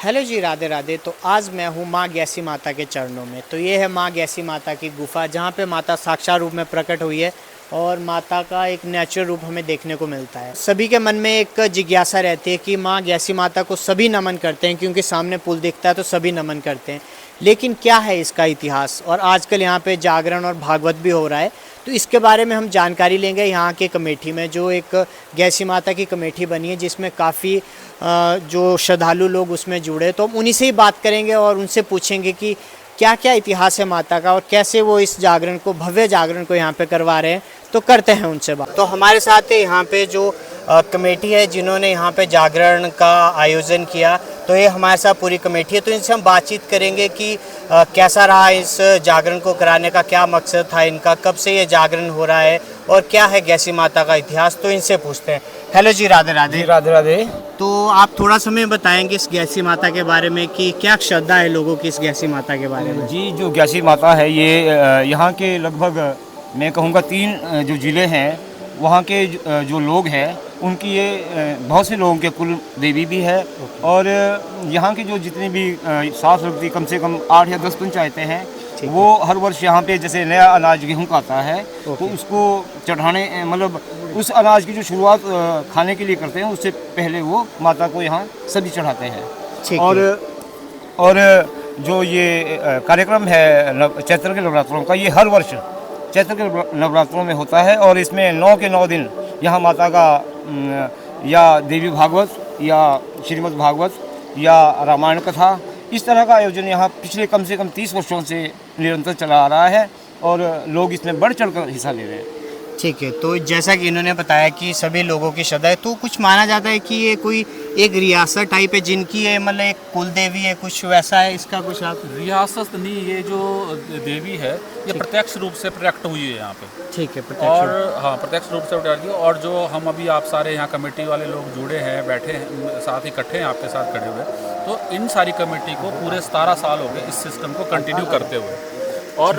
Hello जी, राधे राधे। तो आज मैं हूँ माँ ग्यासी माता के चरणों में। तो ये है माँ ग्यासी माता की गुफा, जहाँ पे माता साक्षात रूप में प्रकट हुई है और माता का एक नेचुरल रूप हमें देखने को मिलता है। सभी के मन में एक जिज्ञासा रहती है कि माँ ग्यासी माता को सभी नमन करते हैं, क्योंकि सामने पुल दिखता है तो सभी नमन करते हैं। लेकिन क्या है इसका इतिहास? और आजकल यहाँ पे जागरण और भागवत भी हो रहा है, तो इसके बारे में हम जानकारी लेंगे यहाँ के कमेटी में, जो एक ग्यासी माता की कमेटी बनी है, जिसमें काफ़ी जो श्रद्धालु लोग उसमें जुड़े। तो हम उन्हीं से ही बात करेंगे और उनसे पूछेंगे कि क्या क्या इतिहास है माता का और कैसे वो इस जागरण को, भव्य जागरण को यहाँ पे करवा रहे हैं। तो करते हैं उनसे बात। तो हमारे साथ है यहाँ पे जो कमेटी है, जिन्होंने यहाँ पे जागरण का आयोजन किया। तो ये हमारे साथ पूरी कमेटी है, तो इनसे हम बातचीत करेंगे कि कैसा रहा इस जागरण को कराने का, क्या मकसद था इनका, कब से ये जागरण हो रहा है और क्या है ग्यासी माता का इतिहास। तो इनसे पूछते हैं। हेलो जी, राधे राधे। राधे राधे। तो आप थोड़ा समय बताएंगे इस ग्यासी माता के बारे में कि क्या श्रद्धा है लोगों की इस ग्यासी माता के बारे में? जी, जो ग्यासी माता है ये यहाँ के लगभग मैं कहूँगा 3 जो ज़िले हैं वहाँ के जो लोग हैं उनकी ये बहुत से लोगों के कुल देवी भी है। और यहाँ की जो जितनी भी साफ सुथरी कम से कम 8 या 10 पंचायतें हैं, वो हर वर्ष यहाँ पे जैसे नया अनाज गेहूँ का आता है तो उसको चढ़ाने, मतलब उस अनाज की जो शुरुआत खाने के लिए करते हैं, उससे पहले वो माता को यहाँ सब्जी चढ़ाते हैं। और जो ये कार्यक्रम है चैत्र के नवरात्रों का, ये हर वर्ष चैत्र के नवरात्रों में होता है। और इसमें 9 के 9 दिन यहाँ माता का या देवी भागवत या श्रीमद् भागवत या रामायण कथा, इस तरह का आयोजन यहाँ पिछले कम से कम 30 वर्षों से निरंतर चला आ रहा है और लोग इसमें बढ़ चढ़ कर हिस्सा ले रहे हैं। ठीक है। तो जैसा कि इन्होंने बताया कि सभी लोगों की श्रद्धा है, तो कुछ माना जाता है कि ये कोई एक रियासत टाइप है जिनकी है, मतलब एक कुल देवी है, कुछ वैसा है इसका? कुछ आप रियासत नहीं, ये जो देवी है ये प्रत्यक्ष रूप से प्रकट हुई है यहाँ पे। ठीक है। और हाँ, प्रत्यक्ष रूप से प्रकट हुई। और जो हम अभी आप सारे यहाँ कमेटी वाले लोग जुड़े हैं, बैठे हैं, साथ इकट्ठे हैं आपके साथ खड़े हुए, तो इन सारी कमेटी को पूरे 17 साल हो गए इस सिस्टम को कंटिन्यू करते हुए। और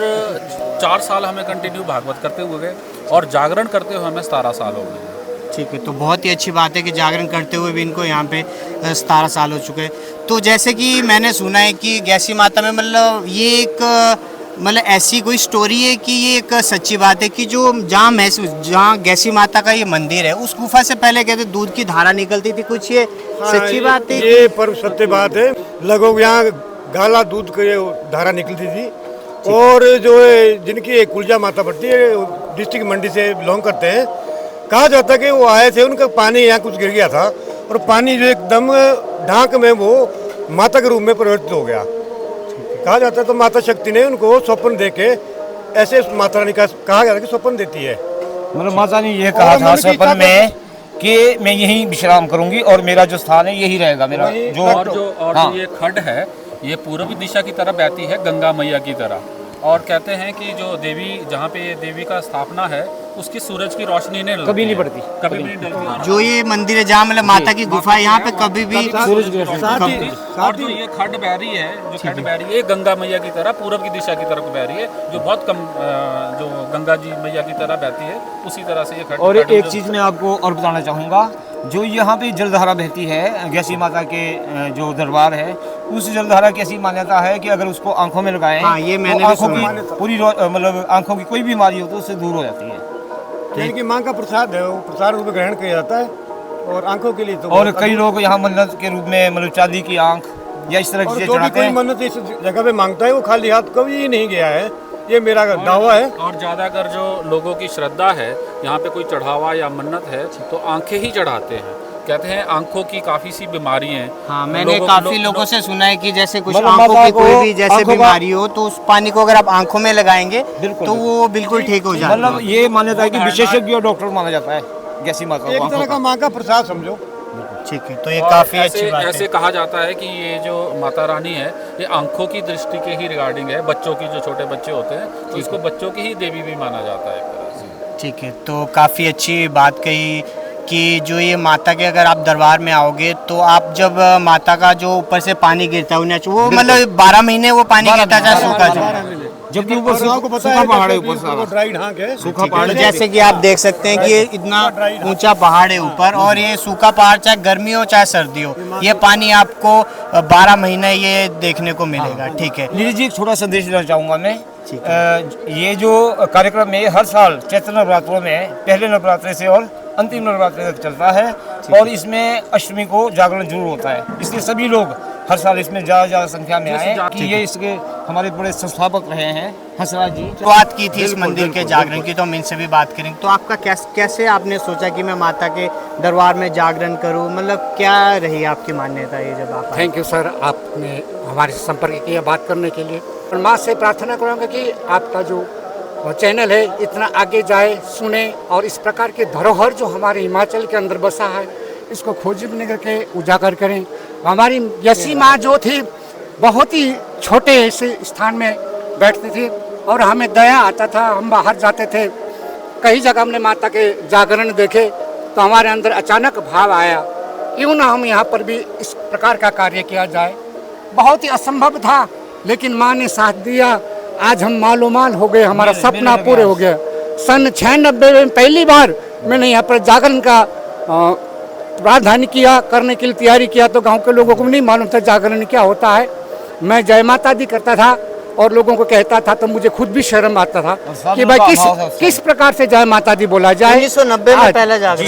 4 साल हमें कंटिन्यू भागवत करते हुए और जागरण करते हुए हमें 17 साल हो गए। ठीक है। तो बहुत ही अच्छी बात है कि जागरण करते हुए भी इनको यहाँ पे 17 साल हो चुके हैं। तो जैसे कि मैंने सुना है कि ग्यासी माता में, मतलब ये एक मतलब ऐसी कोई स्टोरी है कि ये एक सच्ची बात है कि जो जहाँ ग्यासी माता का ये मंदिर है, उस गुफा से पहले कहते दूध की धारा निकलती थी, कुछ ये सच्ची बात है? ये परम सत्य बात है। लगभग यहाँ गाला दूध की धारा निकलती थी। और जो है जिनकी कुलजा माता पड़ती है, डिस्ट्रिक्ट मंडी से बिलोंग करते हैं, कहा जाता है कि वो आए थे, उनका पानी यहाँ कुछ गिर गया था और पानी जो एकदम ढाक में वो माता के रूप में परिवर्तित हो गया। कहा जाता है तो माता शक्ति ने उनको स्वप्न देके, ऐसे माता रानी का कहा जाता है कि स्वप्न देती है। मतलब माता ने ये कहा था स्वप्न में कि मैं यहीं विश्राम करूंगी और मेरा जो स्थान है यही रहेगा मेरा। जो ये खड्ड है ये पूर्वी दिशा की तरफ बहती है, गंगा मैया की तरह। और कहते हैं कि जो देवी, जहाँ पे देवी का स्थापना है, उसकी सूरज की रोशनी ने कभी नहीं पड़ती, कभी नहीं डलती। जो ये मंदिर है जहाँ मतलब माता की गुफा है, यहाँ पे कभी भी सूरज की और जो ये खड्ड बह रही है, जो खड्ड बह रही है, गंगा मैया की तरह पूर्व की दिशा की तरफ बह रही है, जो बहुत कम जो गंगा जी मैया की तरह बहती है, उसी तरह से ये खड्ड। और एक चीज़ मैं आपको और बताना चाहूँगा, जो यहाँ पे जलधारा बहती है ग्यासी माता के जो दरबार है, उस जलधारा की ऐसी मान्यता है कि अगर उसको आंखों में लगाएं, हाँ, ये मैंने तो भी आंखों सुना की पूरी मतलब आंखों की कोई बीमारी हो तो उससे दूर हो जाती है। इनकी माँ का प्रसाद है, वो प्रसाद रूप में ग्रहण किया जाता है और आंखों के लिए तो। और कई लोग यहाँ मन्नत के रूप में मतलब चांदी की आंख या इस तरह की चीजें चढ़ाते हैं। मन्नत इस जगह पे मांगता है, वो खाली हाथ कभी नहीं गया है, ये मेरा दावा है। और ज़्यादातर जो लोगों की श्रद्धा है, यहाँ पे कोई चढ़ावा या मन्नत है तो आंखें ही चढ़ाते हैं। कहते हैं आंखों की काफ़ी सी बीमारी है। हाँ, मैंने काफी लोगों से सुना है कि जैसे कुछ आंखों की कोई भी जैसे बीमारी हो तो उस पानी को अगर आप आंखों में लगाएंगे तो वो बिल्कुल ठीक हो जाता है। मतलब ये मान्यता है कि विशेषज्ञ और डॉक्टर माना जाता है ग्यासी माता एक को। तरह का माँ का प्रसाद समझो। ठीक है। तो ये काफी अच्छी बात है। ऐसे कहा जाता है कि ये जो माता रानी है, ये आंखों की दृष्टि के ही रिगार्डिंग है। बच्चों की, जो छोटे बच्चे होते हैं, तो इसको बच्चों की ही देवी भी माना जाता है एक तरह से। ठीक है। तो काफ़ी अच्छी बात कही कि जो ये माता के, अगर आप दरबार में आओगे तो आप जब माता का जो ऊपर से पानी गिरता है, वो मतलब 12 महीने वो पानी गिरता है, चाहे सूखा जाए। जबकि ऊपर आपको पता सूखा है पहाड़ है ऊपर सारा, ड्राई ढांक है। सूखा पहाड़ है। जैसे कि आप देख सकते हैं कि ये इतना ऊंचा पहाड़ है ऊपर, और ये सूखा पहाड़ चाहे गर्मी हो चाहे सर्दी हो, ये पानी आपको 12 महीने ये देखने को मिलेगा। ठीक है, नीरज जी एक छोटा संदेश देना चाहूँगा मैं। ये जो कार्यक्रम है हर साल चैत्र नवरात्रों में पहले नवरात्रे से और अंतिम नवरात्रे तक चलता है, और इसमें अष्टमी को जागरण जरूर होता है, इसलिए सभी लोग हर साल इसमें ज़्यादा संख्या में आए कि ये इसके हमारे बड़े संस्थापक रहे हैं हंसराज जी। बात की थी इस मंदिर के जागरण की, तो हम इनसे भी बात करेंगे। तो आपका कैसे आपने सोचा कि मैं माता के दरबार में जागरण करूं, मतलब क्या रही आपकी मान्यता ये जब आप आए? थैंक यू सर, आपने हमारे से संपर्क किया बात करने के लिए। और माँ से प्रार्थना करूँगा कि आपका जो चैनल है इतना आगे जाए, सुने, और इस प्रकार के धरोहर जो हमारे हिमाचल के अंदर बसा है इसको खोजने करके उजागर करें। हमारी यसी माँ जो थी बहुत ही छोटे से स्थान में बैठती थी और हमें दया आता था, हम बाहर जाते थे, कई जगह हमने माता के जागरण देखे तो हमारे अंदर अचानक भाव आया क्यों ना हम यहाँ पर भी इस प्रकार का कार्य किया जाए। बहुत ही असंभव था लेकिन माँ ने साथ दिया, आज हम मालोमाल हो गए, हमारा सपना पूरे हो गया। सन 96 में पहली बार मैंने यहाँ पर जागरण का प्रावधान किया, करने के लिए तैयारी किया, तो गांव के लोगों को नहीं मालूम था जागरण क्या होता है। मैं जय माता दी करता था और लोगों को कहता था, तो मुझे खुद भी शर्म आता था कि भाई किस प्रकार से जय माता दी बोला जाए। 1990 में पहला जागरण,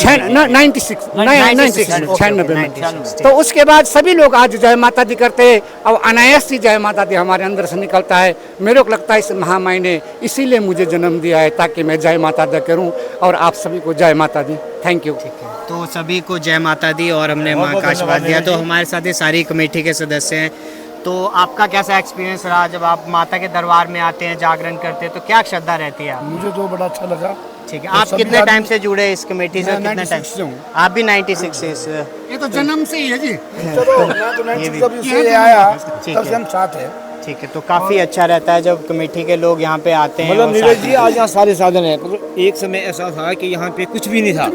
96 में। तो उसके बाद सभी लोग आज जय माता दी करते हैं और अनायास ही जय माता दी हमारे अंदर से निकलता है। मेरे को लगता है इस महामाई ने इसीलिए मुझे जन्म दिया है ताकि मैं जय माता दी करूं, और आप सभी को जय माता दी। Thank you. तो सभी को जय माता दी और हमने माँ का आशीर्वाद दिया। तो हमारे साथ ये सारी कमेटी के सदस्य हैं, तो आपका कैसा एक्सपीरियंस रहा जब आप माता के दरबार में आते हैं, जागरण करते हैं, तो क्या श्रद्धा रहती है? मुझे तो बड़ा अच्छा लगा। ठीक है, आप कितने टाइम से जुड़े इस कमेटी से? कितने टाइम से हूँ। आप भी 96 से? ये तो जन्म से ही है जी। मैं तो 96 से आया, तब से हम साथ हैं। ठीक है, तो काफ़ी अच्छा रहता है जब कमेटी के लोग यहाँ पे आते हैं। मतलब नीरज जी आज यहाँ सारे साधन है, मतलब एक समय ऐसा था कि यहाँ पे कुछ भी नहीं था,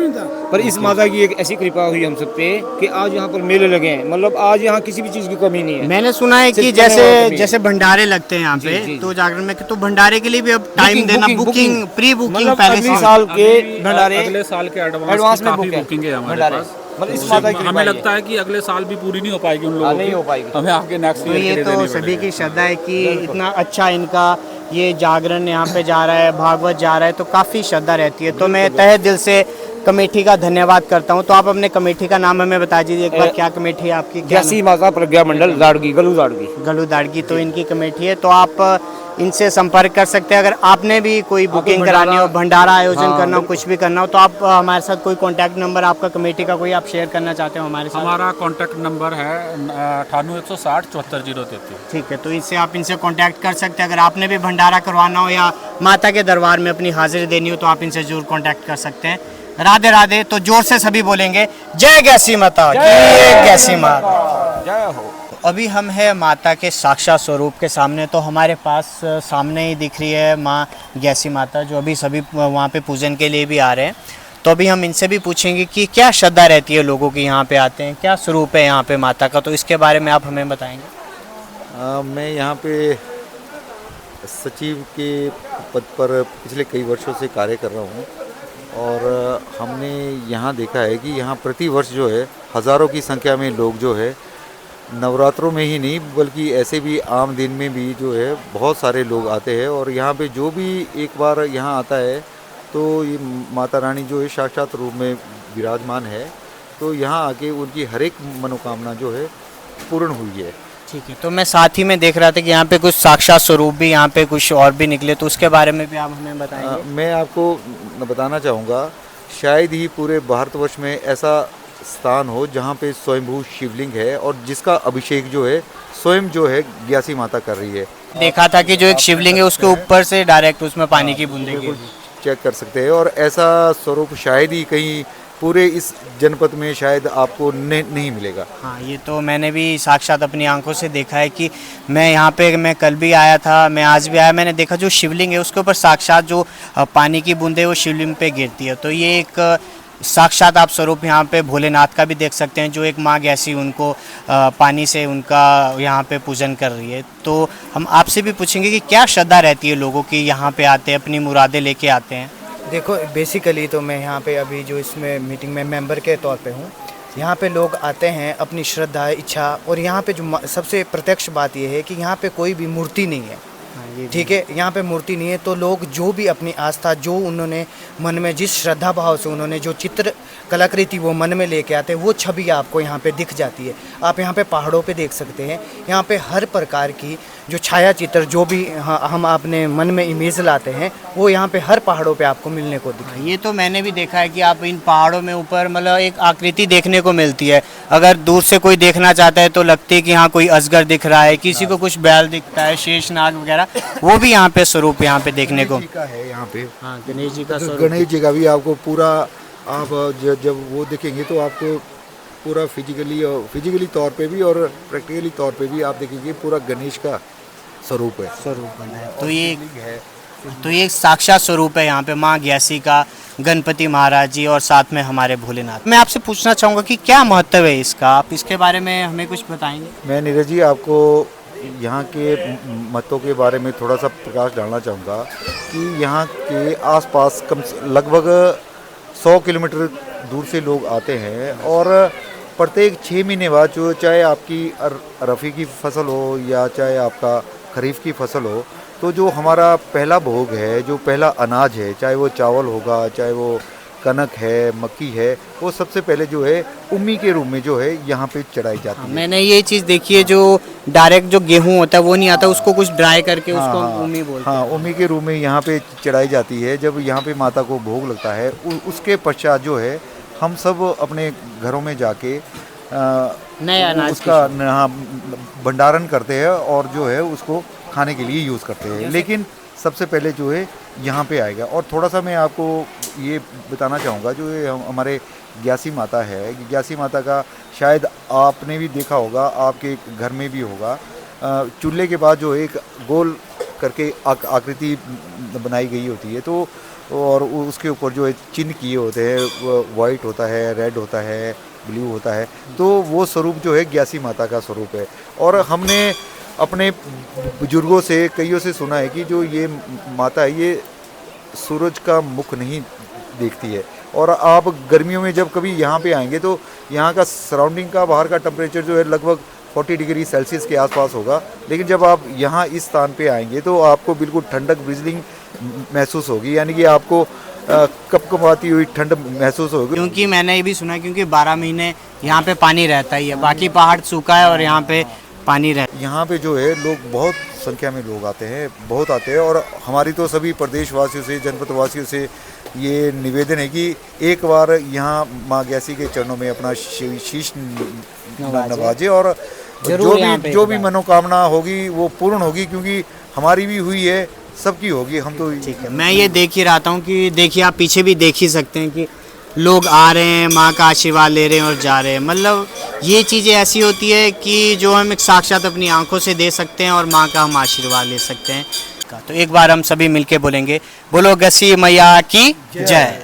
पर इस माता की एक ऐसी कृपा हुई हम सब पे कि आज यहाँ पर मेले लगे हैं, मतलब आज यहाँ किसी भी चीज़ की कमी नहीं है। मैंने सुना है कि जैसे भंडारे लगते हैं यहाँ पे, तो जागरण में तो भंडारे के लिए भी अब टाइम देना, बुकिंग प्री बुकिंग पहले अगले साल के भंडारे अगले साल के एडवांस में बुकिंग है हमारे पास। मतलब इस माता की हमें लगता है कि अगले साल भी पूरी नहीं हो पाएगी उन लोगों की, नहीं हो पाएगी। हमें आगे नेक्स्ट तो ईयर ये तो सभी की श्रद्धा है कि इतना अच्छा इनका ये जागरण यहाँ पे जा रहा है, भागवत जा रहा है, तो काफ़ी श्रद्धा रहती है। तो मैं तहे दिल से कमेटी का धन्यवाद करता हूँ। तो आप अपने कमेटी का नाम हमें बता दीजिए एक बार, क्या कमेटी है आपकी? जैसी माता प्रज्ञा मंडल दाड़गी, गलू दाड़गी, तो इनकी कमेटी है। तो आप इनसे संपर्क कर सकते हैं अगर आपने भी कोई बुकिंग करानी हो, भंडारा आयोजन करना हो, कुछ भी करना हो, तो आप हमारे साथ कोई कॉन्टैक्ट नंबर आपका कमेटी का कोई आप शेयर करना चाहते हो हमारे साथ? हमारा कॉन्टैक्ट नंबर है 98 160 74 ठीक है, तो इससे आप इनसे कांटेक्ट कर सकते हैं। अगर आपने भी भंडारा करवाना हो या माता के दरबार में अपनी हाजिरी देनी हो तो आप इनसे जरूर कांटेक्ट कर सकते हैं। राधे राधे। तो जोर से सभी बोलेंगे जय गैसी माता, जय गैसी माता, जय हो। अभी हम हैं माता के साक्षात स्वरूप के सामने। तो हमारे पास सामने ही दिख रही है माँ गैसी माता, जो अभी सभी वहाँ पे पूजन के लिए भी आ रहे हैं। तो अभी हम इनसे भी पूछेंगे कि क्या श्रद्धा रहती है लोगों की यहाँ पे आते हैं, क्या स्वरूप है यहाँ पे माता का, तो इसके बारे में आप हमें बताएंगे। मैं यहाँ पे सचिव के पद पर पिछले कई वर्षों से कार्य कर रहा हूँ, और हमने यहाँ देखा है कि यहाँ प्रति वर्ष जो है हज़ारों की संख्या में लोग जो है नवरात्रों में ही नहीं बल्कि ऐसे भी आम दिन में भी जो है बहुत सारे लोग आते हैं। और यहाँ पे जो भी एक बार यहाँ आता है तो ये माता रानी जो है साक्षात रूप में विराजमान है, तो यहाँ आके उनकी हर एक मनोकामना जो है पूर्ण हुई है। ठीक है, तो मैं साथ ही में देख रहा था कि यहाँ पे कुछ साक्षात स्वरूप भी यहाँ पे कुछ और भी निकले, तो उसके बारे में भी आप हमें बताएंगे। मैं आपको बताना चाहूँगा, शायद ही पूरे भारतवर्ष में ऐसा स्थान हो जहाँ पे स्वयंभू शिवलिंग है और जिसका अभिषेक जो है स्वयं जो है ग्यासी माता कर रही है। देखा था कि जो एक शिवलिंग है उसके ऊपर से डायरेक्ट उसमें पानी की बूंदें गिर रही। चेक कर सकते हैं, और ऐसा स्वरूप शायद ही कहीं पूरे इस जनपद में शायद आपको नहीं मिलेगा। हाँ, ये तो मैंने भी साक्षात अपनी आंखों से देखा है कि मैं यहाँ पे, मैं कल भी आया था, मैं आज भी आया, मैंने देखा जो शिवलिंग है उसके ऊपर साक्षात जो पानी की बूंदें वो शिवलिंग पे गिरती है। तो ये एक साक्षात आप स्वरूप यहाँ पे भोलेनाथ का भी देख सकते हैं, जो एक माँ गैसी उनको पानी से उनका यहाँ पे पूजन कर रही है। तो हम आपसे भी पूछेंगे कि क्या श्रद्धा रहती है लोगों की, यहाँ पे आते हैं अपनी मुरादें लेके आते हैं। देखो बेसिकली तो मैं यहाँ पे अभी जो इसमें मीटिंग में मेंबर के तौर पे हूँ। यहाँ पे लोग आते हैं अपनी श्रद्धा इच्छा, और यहाँ पे जो सबसे प्रत्यक्ष बात यह है कि यहाँ पे कोई भी मूर्ति नहीं है, ठीक है, यहाँ पे मूर्ति नहीं है। तो लोग जो भी अपनी आस्था, जो उन्होंने मन में जिस श्रद्धा भाव से उन्होंने जो चित्र कलाकृति वो मन में लेके आते हैं, वो छवि आपको यहाँ पे दिख जाती है। आप यहाँ पे पहाड़ों पे देख सकते हैं, यहाँ पे हर प्रकार की जो छाया चित्र जो भी हम अपने मन में इमेज लाते हैं, वो यहाँ पे हर पहाड़ों पे आपको मिलने को दिखे। ये तो मैंने भी देखा है कि आप इन पहाड़ों में ऊपर मतलब एक आकृति देखने को मिलती है। अगर दूर से कोई देखना चाहता है तो लगती है कि हाँ कोई अजगर दिख रहा है, किसी को कुछ बैल दिखता है, शेषनाग वगैरह, वो भी यहाँ पे स्वरूप यहाँ पे देखने को का है यहाँ पे। हाँ, गणेश जी का स्वरूप। गणेश जी का भी आपको पूरा, आप जब वो देखेंगे तो आपको पूरा फिजिकली तौर पे भी और प्रैक्टिकली तौर पे भी आप देखेंगे पूरा गणेश का स्वरूप है। स्वरूप बना है। तो ये साक्षात स्वरूप है यहाँ पे माँ ग्यासी का, गणपति महाराज जी और साथ में हमारे भोलेनाथ। मैं आपसे पूछना चाहूँगा कि क्या महत्व है इसका, आप इसके बारे में हमें कुछ बताएंगे। मैं नीरज जी आपको यहाँ के मतों के बारे में थोड़ा सा प्रकाश डालना चाहूँगा कि यहाँ के आसपास लगभग 100 किलोमीटर दूर से लोग आते हैं, और प्रत्येक 6 महीने बाद जो चाहे आपकी रफ़ी की फसल हो या चाहे आपका खरीफ की फसल हो, तो जो हमारा पहला भोग है, जो पहला अनाज है, चाहे वो चावल होगा, चाहे वो कनक है, मक्की है, वो सबसे पहले जो है उम्मी के रूप में जो है यहाँ पे चढ़ाई जाती है। मैंने ये चीज़ देखी है, जो डायरेक्ट जो गेहूं होता है वो नहीं आता, उसको कुछ ड्राई करके उसको उम्मी बोलते हैं। हाँ, उम्मी के रूप में यहाँ पे चढ़ाई जाती है। जब यहाँ पे माता को भोग लगता है, उसके पश्चात जो है हम सब अपने घरों में जाके नए अनाज उसका भंडारण करते हैं और जो है उसको खाने के लिए यूज़ करते हैं। लेकिन सबसे पहले जो है यहाँ पे आएगा। और थोड़ा सा मैं आपको ये बताना चाहूँगा, जो ये हमारे ग्यासी माता है, ग्यासी माता का शायद आपने भी देखा होगा, आपके घर में भी होगा, चूल्हे के बाद जो एक गोल करके आकृति बनाई गई होती है, तो और उसके ऊपर जो है चिन्ह किए होते हैं, वाइट होता है, रेड होता है, ब्लू होता है, तो वो स्वरूप जो है ग्यासी माता का स्वरूप है। और हमने अपने बुजुर्गों से कईयों से सुना है कि जो ये माता है, ये सूरज का मुख नहीं देखती है। और आप गर्मियों में जब कभी यहाँ पे आएंगे तो यहाँ का सराउंडिंग का बाहर का टेम्परेचर जो है लगभग 40 डिग्री सेल्सियस के आसपास होगा, लेकिन जब आप यहाँ इस स्थान पे आएंगे तो आपको बिल्कुल ठंडक ब्रिजलिंग महसूस होगी, यानी कि आपको कपकपाती हुई ठंड महसूस होगी। क्योंकि मैंने ये भी सुना है क्योंकि 12 महीने यहाँ पे पानी रहता ही है, बाकी पहाड़ सूखा है और यहाँ पे पानी रहता है। यहाँ पे जो है लोग बहुत संख्या में लोग आते हैं, बहुत आते हैं। और हमारी तो सभी प्रदेशवासियों से, जनपद वासियों से ये निवेदन है कि एक बार यहाँ माँ ग्यासी के चरणों में अपना शीश नवाजे, और जो भी मनोकामना होगी वो पूर्ण होगी, क्योंकि हमारी भी हुई है, सबकी होगी। हम तो ठीक है, मैं ये देख ही रहा हूँ कि देखिए आप पीछे भी देख ही सकते हैं कि लोग आ रहे हैं, माँ का आशीर्वाद ले रहे हैं और जा रहे हैं। मतलब ये चीज़ें ऐसी होती है कि जो हम एक साक्षात अपनी आंखों से दे सकते हैं और माँ का हम आशीर्वाद ले सकते हैं। तो एक बार हम सभी मिलके बोलेंगे, बोलो गसी मैया की जय।